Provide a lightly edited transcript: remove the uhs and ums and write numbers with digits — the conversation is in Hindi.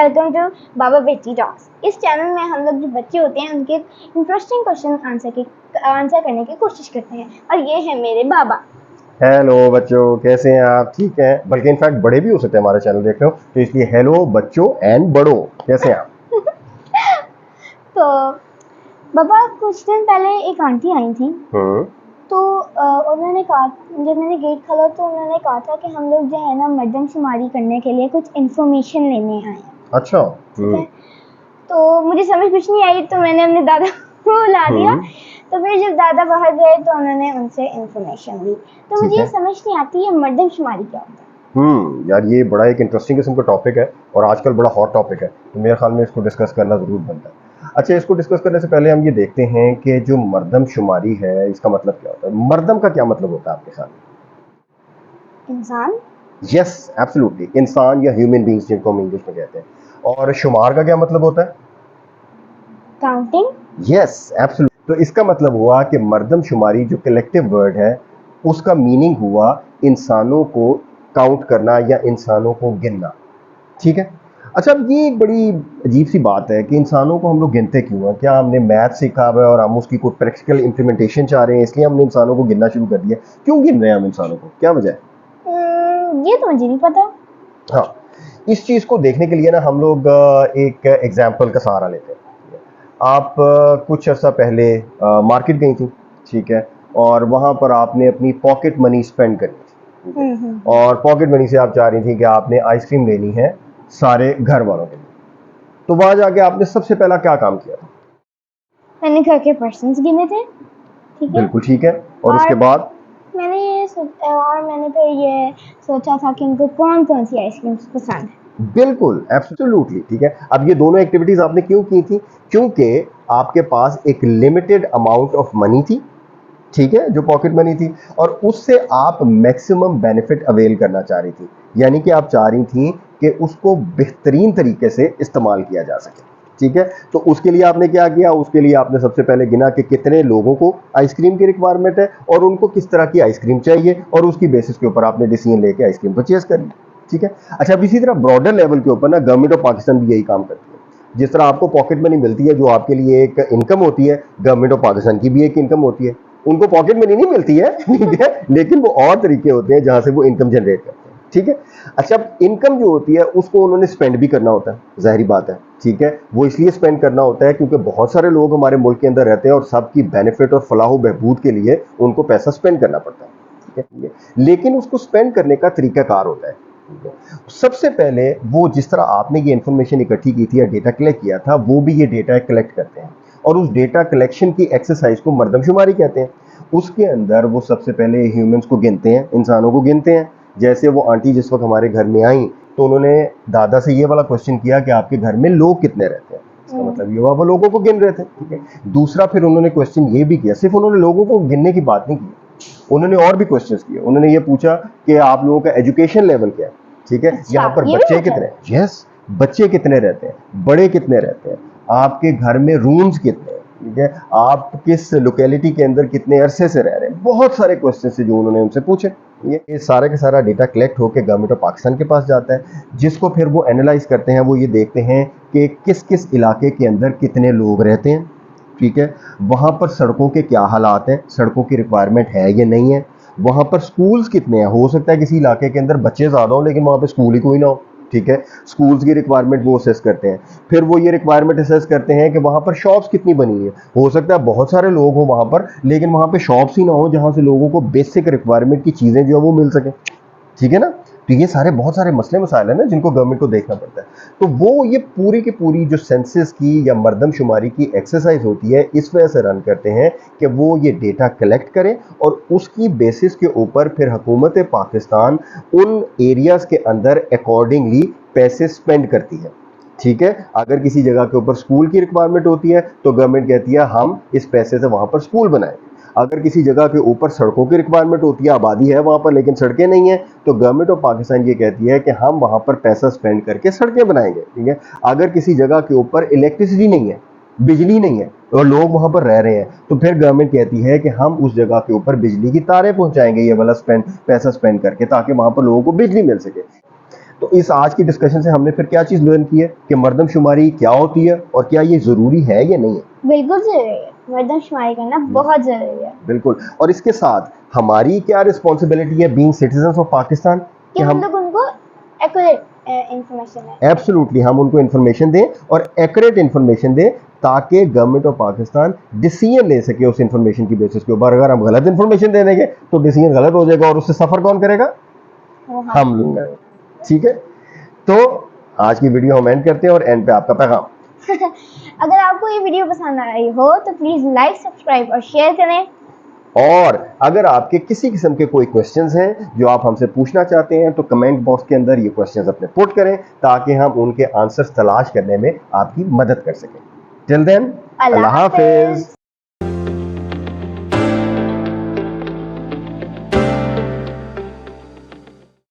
वेलकम टू बाबा बेटी टॉक्स। इस चैनल में हम लोग जो बच्चे होते हैं उनके इंटरेस्टिंग क्वेश्चन आंसर करने की कोशिश करते हैं। और ये है मेरे बाबा। हेलो बच्चों, कैसे हैं आप? ठीक हैं? बल्कि इनफैक्ट बड़े भी हो सकते हैं, हमारा चैनल देख रहे हो तो इसलिए हेलो बच्चों एंड बड़ों, कैसे हैं आप? तो बाबा, कुछ दिन पहले एक आंटी आई थी, तो उन्होंने कहा, जब मैंने गेट खोला तो उन्होंने कहा था कि हम लोग जो है ना मर्दमशुमारी करने के लिए कुछ इन्फॉर्मेशन लेने आए हैं। अच्छा। ठीक है, तो मुझे समझ कुछ नहीं आई तो मैंने अपने दादा को बुला दिया। तो फिर जब दादा बाहर गए तो उन्होंने उनसे इन्फॉर्मेशन ली। तो मुझे ये समझ नहीं आती है मर्दमशुमारी क्या होता है। यार ये बड़ा एक इंटरेस्टिंग किस्म का टॉपिक है और आजकल बड़ा हॉट टॉपिक है, तो मेरे ख्याल में इसको डिस्कस करना ज़रूर बनता है। अच्छा, इसको डिस्कस करने से पहले हम ये देखते हैं कि जो मर्दमशुमारी है इसका मतलब क्या होता है। मर्दम का क्या मतलब होता है आपके ख्याल में? इंसान। यस, एब्सोल्युटली, इंसान या ह्यूमन बींग्स जिनको हम इंग्लिश में कहते हैं। और शुमार का क्या मतलब होता है? काउंटिंग। Yes, absolutely. तो इसका मतलब हुआ कि मर्दमशुमारी जो कलेक्टिव वर्ड है उसका मीनिंग हुआ इंसानों को काउंट करना या इंसानों को गिनना। ठीक है। अच्छा, अब ये एक बड़ी अजीब सी बात है कि इंसानों को हम लोग गिनते क्यों हैं? क्या हमने मैथ सीखा हुआ है और हम उसकी कोई प्रैक्टिकल इम्प्लीमेंटेशन चाह रहे हैं इसलिए हमने इंसानों को गिनना शुरू कर दिया? क्यों गिन रहे हैं हम इंसानों को, क्या वजह है? ये तो मुझे नहीं पता। हाँ, इस चीज़ को देखने के लिए ना हम लोग एक एग्जाम्पल का सहारा लेते हैं। आप कुछ अर्सा पहले मार्केट गई थी, ठीक है, और वहाँ पर आपने अपनी पॉकेट मनी स्पेंड करी थी, और पॉकेट मनी से आप चाह रही थी कि आपने आइसक्रीम लेनी है सारे घर वालों के लिए। तो वहाँ जाके आपने सबसे पहला क्या काम किया था? मैंने घर के पर्सन्स गिने थे। ठीक है, बिल्कुल ठीक है। और उसके बाद मैंने फिर ये सोचा था कि उनको कौन कौन सी आइसक्रीम पसंद है। बिल्कुल, एब्सोल्युटली ठीक है। अब ये दोनों एक्टिविटीज आपने क्यों की थी? क्योंकि आपके पास एक लिमिटेड अमाउंट ऑफ मनी थी, ठीक है, जो पॉकेट मनी थी, और उससे आप मैक्सिमम बेनिफिट अवेल करना चाह रही थी। यानी कि आप चाह रही थी कि उसको बेहतरीन तरीके से इस्तेमाल किया जा सके। ठीक है, तो उसके लिए आपने क्या किया? उसके लिए आपने सबसे पहले गिना कि कितने लोगों को आइसक्रीम की रिक्वायरमेंट है और उनको किस तरह की आइसक्रीम चाहिए, और उसकी बेसिस के ऊपर आपने डिसीजन लेके आइसक्रीम परचेज कर ली। ठीक है। अच्छा, अब इसी तरह ब्रॉडर लेवल के ऊपर ना गवर्नमेंट ऑफ पाकिस्तान भी यही काम करती है। जिस तरह आपको पॉकेट मनी मिलती है जो आपके लिए एक इनकम होती है, गवर्नमेंट ऑफ पाकिस्तान की भी एक इनकम होती है। उनको पॉकेट मनी नहीं मिलती है, ठीक है, लेकिन वो और तरीके होते हैं जहां से वो इनकम जनरेट करते हैं। ठीक है। अच्छा, अब इनकम जो होती है उसको उन्होंने स्पेंड भी करना होता है, जाहिर बात है। ठीक है, वो इसलिए स्पेंड करना होता है क्योंकि बहुत सारे लोग हमारे मुल्क के अंदर रहते हैं और सबकी बेनिफिट और फलाह बहबूद के लिए उनको पैसा स्पेंड करना पड़ता है। ठीक है, लेकिन उसको स्पेंड करने का तरीकाकार होता है। सबसे पहले वो जिस तरह आपने ये इंफॉर्मेशन इकट्ठी की थी या डेटा कलेक्ट किया था, वो भी ये डेटा कलेक्ट करते हैं और उस डेटा कलेक्शन की एक्सरसाइज को मर्दमशुमारी कहते हैं। उसके अंदर वो सबसे पहले ह्यूमंस को गिनते हैं, इंसानों को गिनते हैं। जैसे वो आंटी जिस वक्त हमारे घर में आई तो उन्होंने दादा से ये वाला क्वेश्चन किया कि आपके घर में लोग कितने रहते हैं। इसका मतलब ये हुआ वो लोगों को गिन रहे थे। ठीक है। दूसरा, फिर उन्होंने क्वेश्चन ये भी किया, सिर्फ उन्होंने लोगों को गिनने की बात नहीं की, उन्होंने और भी क्वेश्चंस किए। उन्होंने ये पूछा कि आप लोगों का एजुकेशन लेवल क्या है। ठीक है, यहाँ पर बच्चे कितने हैं? यस, बच्चे कितने रहते हैं, बड़े कितने रहते हैं, आपके घर में रूम्स कितने हैं, ठीक है, आप किस लोकेलिटी के अंदर कितने अरसे से रह रहे हैं। बहुत सारे क्वेश्चन से जो उन्होंने उनसे पूछे। ये सारा का सारा डेटा कलेक्ट होकर गवर्नमेंट ऑफ पाकिस्तान के पास जाता है, जिसको फिर वो एनालाइज करते हैं। वो ये देखते हैं कि किस किस इलाके के अंदर कितने लोग रहते हैं, ठीक है, वहाँ पर सड़कों के क्या हालात हैं, सड़कों की रिक्वायरमेंट है या नहीं है, वहाँ पर स्कूल्स कितने हैं। हो सकता है किसी इलाके के अंदर बच्चे ज़्यादा हो लेकिन वहाँ पे स्कूल ही कोई ना हो। ठीक है, स्कूल्स की रिक्वायरमेंट वो असेस करते हैं। फिर वो ये रिक्वायरमेंट असेस करते हैं कि वहाँ पर शॉप्स कितनी बनी है। हो सकता है बहुत सारे लोग हों वहाँ पर लेकिन वहाँ पे शॉप्स ही ना हो जहाँ से लोगों को बेसिक रिक्वायरमेंट की चीज़ें जो है वो मिल सके। ठीक है ना। तो ये सारे बहुत सारे मसले मसाइल है ना जिनको गवर्नमेंट को देखना पड़ता है। तो वो ये पूरी की पूरी जो सेंसस की या मर्दमशुमारी की एक्सरसाइज होती है इस वजह से रन करते हैं कि वो ये डेटा कलेक्ट करें और उसकी बेसिस के ऊपर फिर हुकूमत पाकिस्तान उन एरियाज के अंदर अकॉर्डिंगली पैसे स्पेंड करती है। ठीक है, अगर किसी जगह के ऊपर स्कूल की रिक्वायरमेंट होती है तो गवर्नमेंट कहती है हम इस पैसे से वहां पर स्कूल बनाएं। अगर किसी जगह के ऊपर सड़कों की रिक्वायरमेंट होती है, आबादी है वहां पर लेकिन सड़कें नहीं है, तो गवर्नमेंट ऑफ पाकिस्तान ये कहती है कि हम वहां पर पैसा स्पेंड करके सड़कें बनाएंगे। ठीक है, अगर किसी जगह के ऊपर इलेक्ट्रिसिटी नहीं है, बिजली नहीं है और लोग वहां पर रह रहे हैं, तो फिर गवर्नमेंट कहती है कि हम उस जगह के ऊपर बिजली की तारें पहुंचाएंगे ये वाला पैसा स्पेंड करके, ताकि वहां पर लोगों को बिजली मिल सके। तो इस आज की डिस्कशन से हमने फिर क्या चीज़ लर्न की है कि मर्दमशुमारी क्या होती है और क्या ये ज़रूरी है या नहीं है। बिल्कुल जरूरी है, मर्दमशुमारी करना बहुत जरूरी है बिल्कुल। और इसके साथ हमारी क्या रिस्पॉन्सिबिलिटी है बीइंग सिटीजन्स ऑफ पाकिस्तान कि हम लोग उनको एक्यूरेट इंफॉर्मेशन है। एब्सोल्युटली हम उनको इन्फॉर्मेशन दें और एक्यूरेट इन्फॉर्मेशन दें ताकि गवर्नमेंट ऑफ पाकिस्तान डिसीजन ले सके उस इन्फॉर्मेशन की बेसिस के ऊपर। अगर हम गलत इन्फॉर्मेशन दे देंगे तो डिसीजन गलत हो जाएगा और उससे सफर कौन करेगा? हम लोग करेंगे। ठीक है, तो आज की वीडियो हम एंड करते हैं और एंड पे आपका पैगाम। अगर आपको ये वीडियो पसंद आई हो तो प्लीज लाइक, सब्सक्राइब और शेयर करें। और अगर आपके किसी किस्म के कोई क्वेश्चंस हैं जो आप हमसे पूछना चाहते हैं तो कमेंट बॉक्स के अंदर ये क्वेश्चंस अपने पुट करें ताकि हम उनके आंसर्स तलाश करने में आपकी मदद कर सकें। टिल देन, अल्लाह हाफिज।